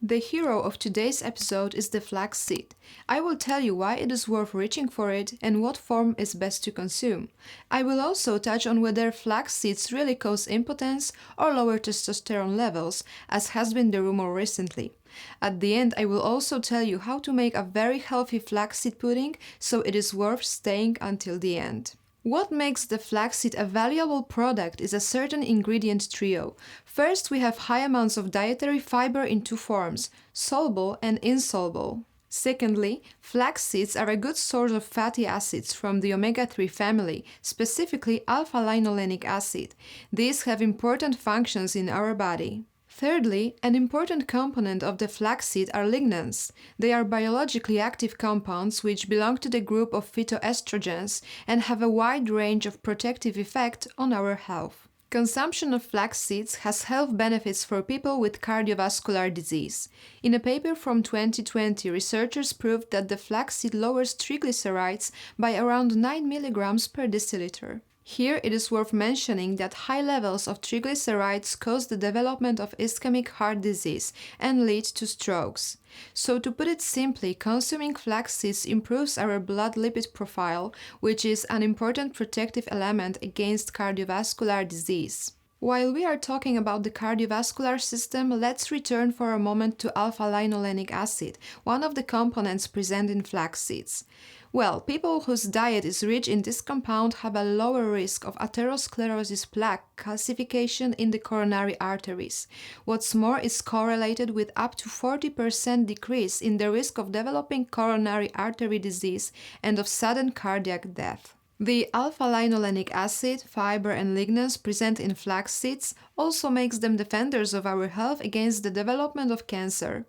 The hero of today's episode is the flaxseed. I will tell you why it is worth reaching for it and what form is best to consume. I will also touch on whether flax seeds really cause impotence or lower testosterone levels, as has been the rumor recently. At the end, I will also tell you how to make a very healthy flaxseed pudding, so it is worth staying until the end. What makes the flaxseed a valuable product is a certain ingredient trio. First, we have high amounts of dietary fiber in two forms, soluble and insoluble. Secondly, flax seeds are a good source of fatty acids from the omega-3 family, specifically alpha-linolenic acid. These have important functions in our body. Thirdly, an important component of the flaxseed are lignans. They are biologically active compounds which belong to the group of phytoestrogens and have a wide range of protective effect on our health. Consumption of flax seeds has health benefits for people with cardiovascular disease. In a paper from 2020, researchers proved that the flaxseed lowers triglycerides by around 9 mg per deciliter. Here it is worth mentioning that high levels of triglycerides cause the development of ischemic heart disease and lead to strokes. So to put it simply, consuming flax seeds improves our blood lipid profile, which is an important protective element against cardiovascular disease. While we are talking about the cardiovascular system, let's return for a moment to alpha-linolenic acid, one of the components present in flax seeds. Well, people whose diet is rich in this compound have a lower risk of atherosclerosis plaque calcification in the coronary arteries. What's more, is correlated with up to 40% decrease in the risk of developing coronary artery disease and of sudden cardiac death. The alpha-linolenic acid, fiber and lignans present in flax seeds also makes them defenders of our health against the development of cancer.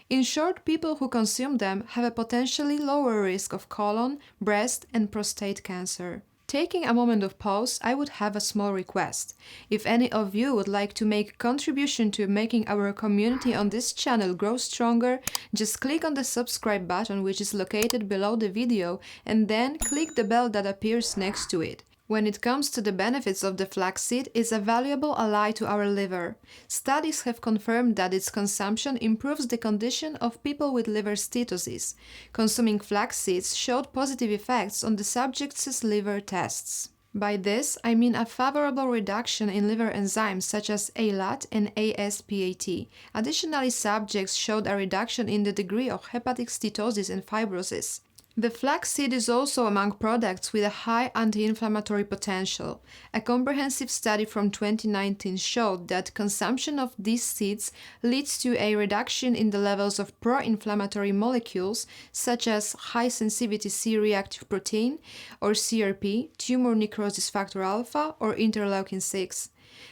In short, people who consume them have a potentially lower risk of colon, breast and prostate cancer. Taking a moment of pause, I would have a small request. If any of you would like to make a contribution to making our community on this channel grow stronger, just click on the subscribe button which is located below the video and then click the bell that appears next to it. When it comes to the benefits of the flaxseed, it's a valuable ally to our liver. Studies have confirmed that its consumption improves the condition of people with liver steatosis. Consuming flax seeds showed positive effects on the subjects' liver tests. By this, I mean a favorable reduction in liver enzymes such as ALAT and ASPAT. Additionally, subjects showed a reduction in the degree of hepatic steatosis and fibrosis. The flaxseed is also among products with a high anti-inflammatory potential. A comprehensive study from 2019 showed that consumption of these seeds leads to a reduction in the levels of pro-inflammatory molecules such as high-sensitivity C-reactive protein or CRP, tumor necrosis factor alpha or interleukin-6.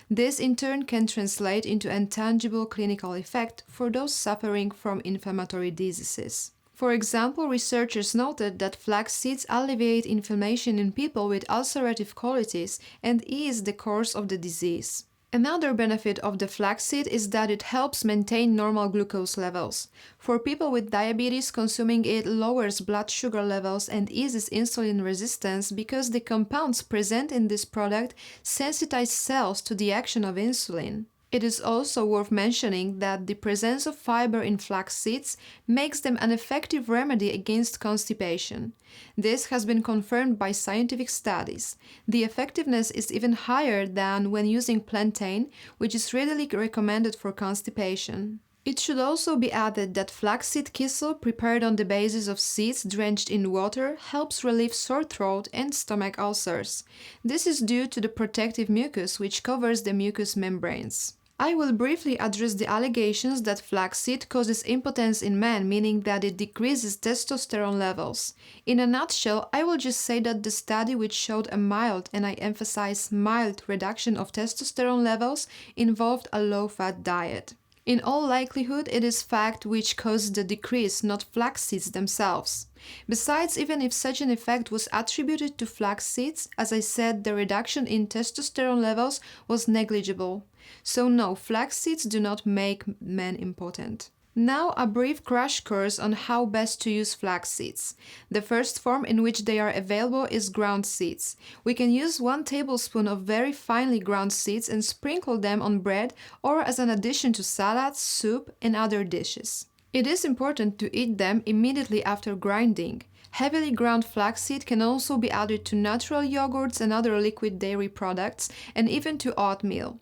This in turn can translate into a tangible clinical effect for those suffering from inflammatory diseases. For example, researchers noted that flax seeds alleviate inflammation in people with ulcerative colitis and ease the course of the disease. Another benefit of the flaxseed is that it helps maintain normal glucose levels. For people with diabetes, consuming it lowers blood sugar levels and eases insulin resistance because the compounds present in this product sensitize cells to the action of insulin. It is also worth mentioning that the presence of fiber in flax seeds makes them an effective remedy against constipation. This has been confirmed by scientific studies. The effectiveness is even higher than when using plantain, which is readily recommended for constipation. It should also be added that flaxseed kissel prepared on the basis of seeds drenched in water helps relieve sore throat and stomach ulcers. This is due to the protective mucus which covers the mucous membranes. I will briefly address the allegations that flaxseed causes impotence in men, meaning that it decreases testosterone levels. In a nutshell, I will just say that the study which showed a mild, and I emphasize mild, reduction of testosterone levels involved a low-fat diet. In all likelihood, it is fat which caused the decrease, not flax seeds themselves. Besides, even if such an effect was attributed to flax seeds, as I said, the reduction in testosterone levels was negligible. So no, flax seeds do not make men impotent. Now a brief crash course on how best to use flax seeds. The first form in which they are available is ground seeds. We can use 1 tablespoon of very finely ground seeds and sprinkle them on bread or as an addition to salads, soup, and other dishes. It is important to eat them immediately after grinding. Heavily ground flaxseed can also be added to natural yogurts and other liquid dairy products, and even to oatmeal.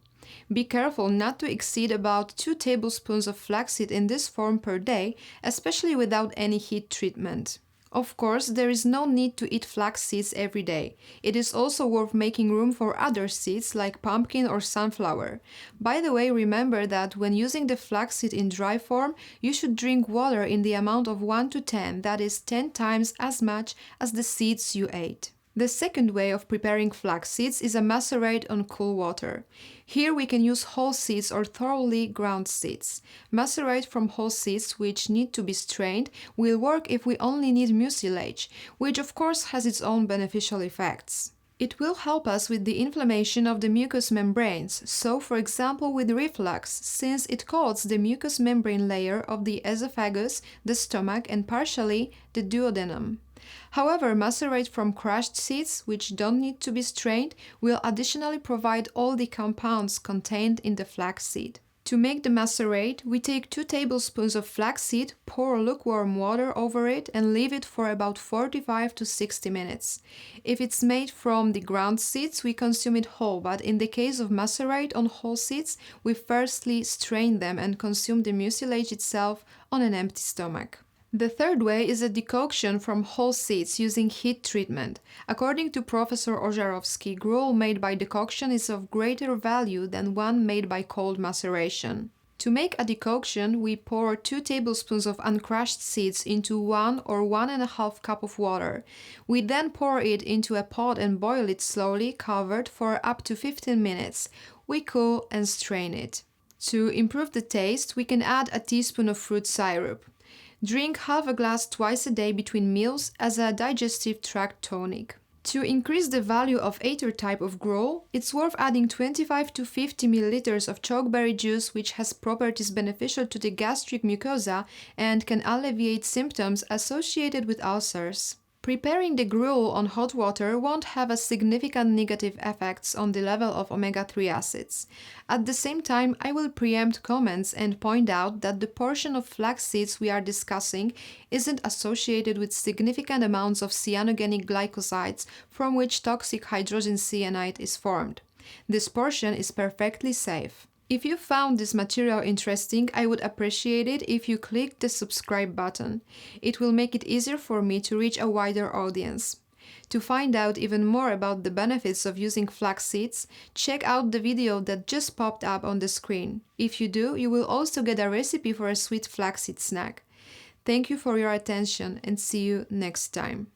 Be careful not to exceed about 2 tablespoons of flaxseed in this form per day, especially without any heat treatment. Of course, there is no need to eat flax seeds every day. It is also worth making room for other seeds like pumpkin or sunflower. By the way, remember that when using the flaxseed in dry form, you should drink water in the amount of 1 to 10, that is 10 times as much as the seeds you ate. The second way of preparing flax seeds is a macerate on cool water. Here we can use whole seeds or thoroughly ground seeds. Macerate from whole seeds, which need to be strained, will work if we only need mucilage, which of course has its own beneficial effects. It will help us with the inflammation of the mucous membranes, so for example with reflux, since it coats the mucous membrane layer of the esophagus, the stomach, and partially the duodenum. However, macerate from crushed seeds, which don't need to be strained, will additionally provide all the compounds contained in the flaxseed. To make the macerate, we take 2 tablespoons of flaxseed, pour lukewarm water over it, and leave it for about 45 to 60 minutes. If it's made from the ground seeds, we consume it whole, but in the case of macerate on whole seeds, we firstly strain them and consume the mucilage itself on an empty stomach. The third way is a decoction from whole seeds using heat treatment. According to Professor Ożarowski, gruel made by decoction is of greater value than one made by cold maceration. To make a decoction, we pour 2 tablespoons of uncrushed seeds into 1 or 1.5 cup of water. We then pour it into a pot and boil it slowly, covered, for up to 15 minutes. We cool and strain it. To improve the taste, we can add a teaspoon of fruit syrup. Drink half a glass twice a day between meals as a digestive tract tonic. To increase the value of either type of gruel, it's worth adding 25 to 50 milliliters of chokeberry juice, which has properties beneficial to the gastric mucosa and can alleviate symptoms associated with ulcers. Preparing the gruel on hot water won't have a significant negative effects on the level of omega-3 acids. At the same time, I will preempt comments and point out that the portion of flax seeds we are discussing isn't associated with significant amounts of cyanogenic glycosides from which toxic hydrogen cyanide is formed. This portion is perfectly safe. If you found this material interesting, I would appreciate it if you click the subscribe button. It will make it easier for me to reach a wider audience. To find out even more about the benefits of using flax seeds, check out the video that just popped up on the screen. If you do, you will also get a recipe for a sweet flaxseed snack. Thank you for your attention and see you next time.